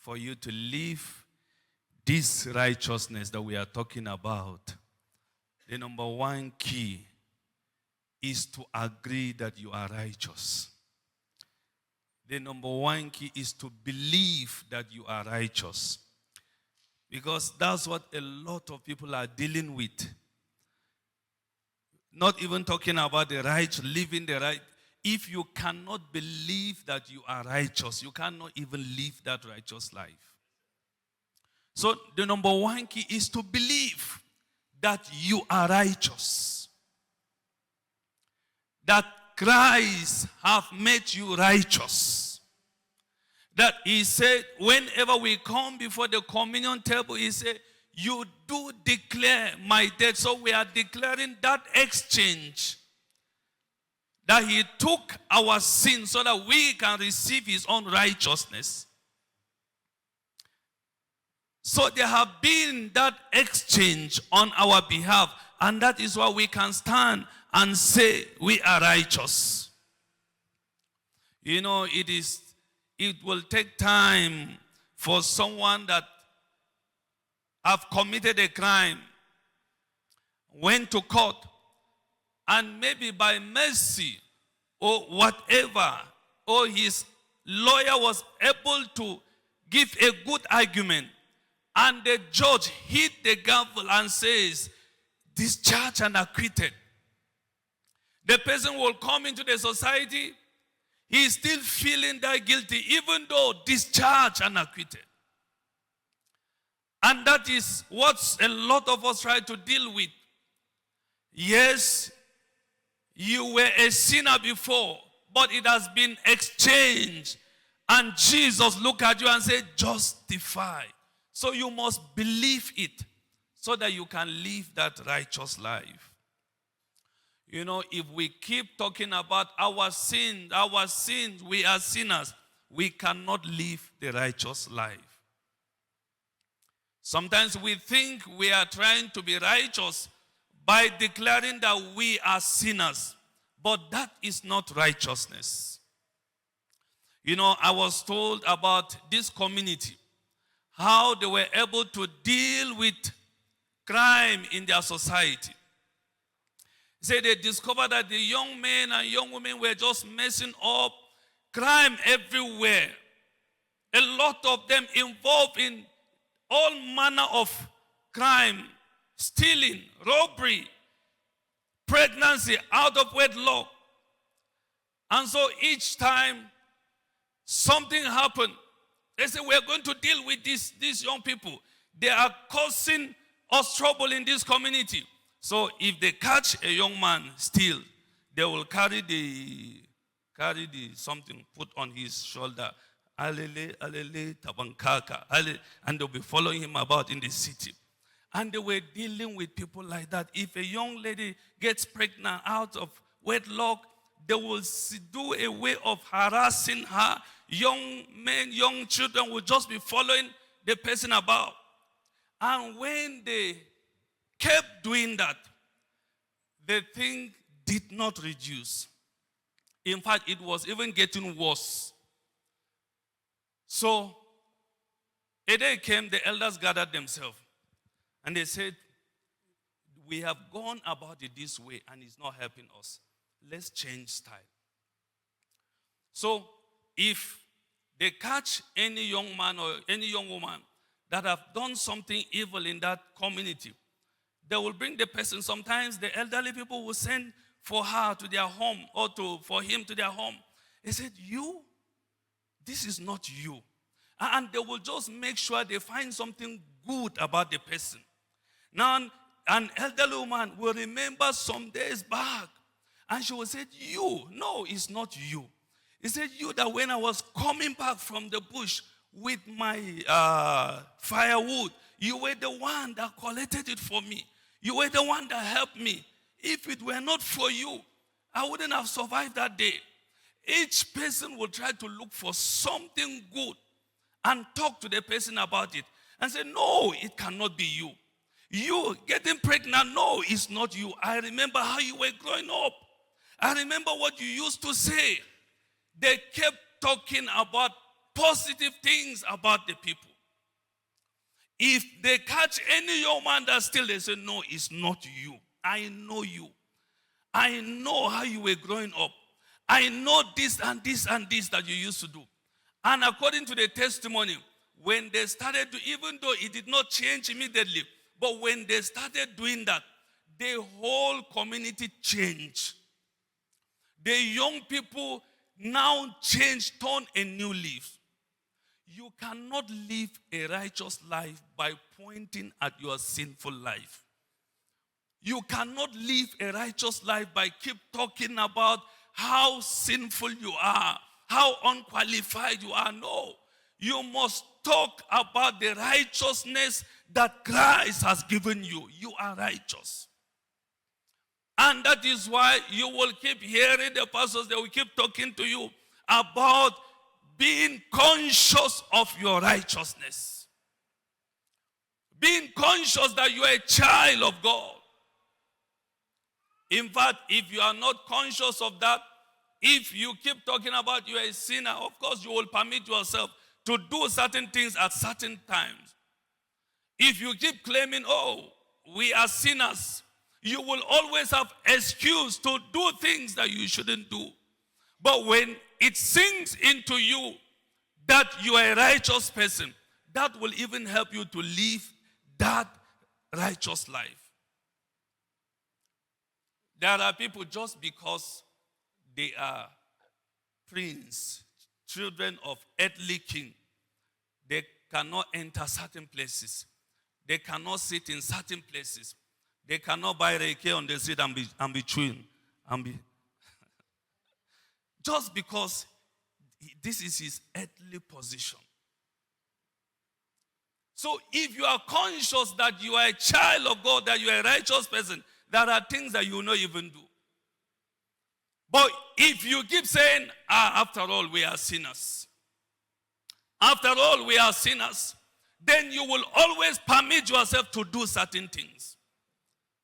for you to live this righteousness that we are talking about, the number one key is to agree that you are righteous. The number one key is to believe that you are righteous. Because that's what a lot of people are dealing with. Not even talking about the right, living the right. If you cannot believe that you are righteous, you cannot even live that righteous life. So the number one key is to believe that you are righteous. That Christ have made you righteous. That he said, whenever we come before the communion table, he said, you do declare my death. So we are declaring that exchange. That he took our sin so that we can receive his own righteousness. So there have been that exchange on our behalf. And that is why we can stand and say we are righteous. You know, it will take time for someone that have committed a crime, went to court, and maybe by mercy or whatever, or his lawyer was able to give a good argument, and the judge hit the gavel and says, discharged and acquitted. The person will come into the society, he is still feeling that guilty, even though discharged and acquitted. And that is what a lot of us try to deal with. Yes, you were a sinner before, but it has been exchanged. And Jesus looked at you and said, justified. So you must believe it so that you can live that righteous life. You know, if we keep talking about our sins, we are sinners, we cannot live the righteous life. Sometimes we think we are trying to be righteous by declaring that we are sinners. But that is not righteousness. You know, I was told about this community, how they were able to deal with crime in their society. Say they discovered that the young men and young women were just messing up, crime everywhere. A lot of them involved in all manner of crime, stealing, robbery, pregnancy, out of wedlock. And so each time something happened, they said, we're going to deal with these young people. They are causing us trouble in this community. So if they catch a young man steal, they will carry the something put on his shoulder. Alele, alele, tabankaka, alele, and they'll be following him about in the city. And they were dealing with people like that. If a young lady gets pregnant out of wedlock, they will do a way of harassing her. Young men, young children will just be following the person about. And when they kept doing that, the thing did not reduce. In fact, it was even getting worse. So, a day came, the elders gathered themselves. And they said, we have gone about it this way and it's not helping us. Let's change style. So, if they catch any young man or any young woman that have done something evil in that community, they will bring the person. Sometimes the elderly people will send for her to their home or for him to their home. They said, this is not you. And they will just make sure they find something good about the person. Now, an elderly woman will remember some days back. And she will say, no, it's not you. He said, you that when I was coming back from the bush with my firewood, you were the one that collected it for me. You were the one that helped me. If it were not for you, I wouldn't have survived that day. Each person will try to look for something good and talk to the person about it and say, no, it cannot be you. You getting pregnant, no, it's not you. I remember how you were growing up. I remember what you used to say. They kept talking about positive things about the people. If they catch any young man that still, they say, no, it's not you. I know you. I know how you were growing up. I know this and this and this that you used to do. And according to the testimony, when they started to, even though it did not change immediately, but when they started doing that, the whole community changed. The young people now change, turn a new leaf. You cannot live a righteous life by pointing at your sinful life. You cannot live a righteous life by keep talking about how sinful you are, how unqualified you are. No. You must talk about the righteousness that Christ has given you. You are righteous. And that is why you will keep hearing the pastors, they will keep talking to you about being conscious of your righteousness. Being conscious that you are a child of God. In fact, if you are not conscious of that, if you keep talking about you are a sinner, of course you will permit yourself to do certain things at certain times. If you keep claiming, oh, we are sinners, you will always have excuse to do things that you shouldn't do. But when it sinks into you that you are a righteous person, that will even help you to live that righteous life. There are people, just because they are prince, children of earthly king, they cannot enter certain places. They cannot sit in certain places. They cannot buy rake on the street and be chewing. Just because this is his earthly position. So if you are conscious that you are a child of God, that you are a righteous person, there are things that you will not even do. But if you keep saying, after all, we are sinners. After all, we are sinners. Then you will always permit yourself to do certain things.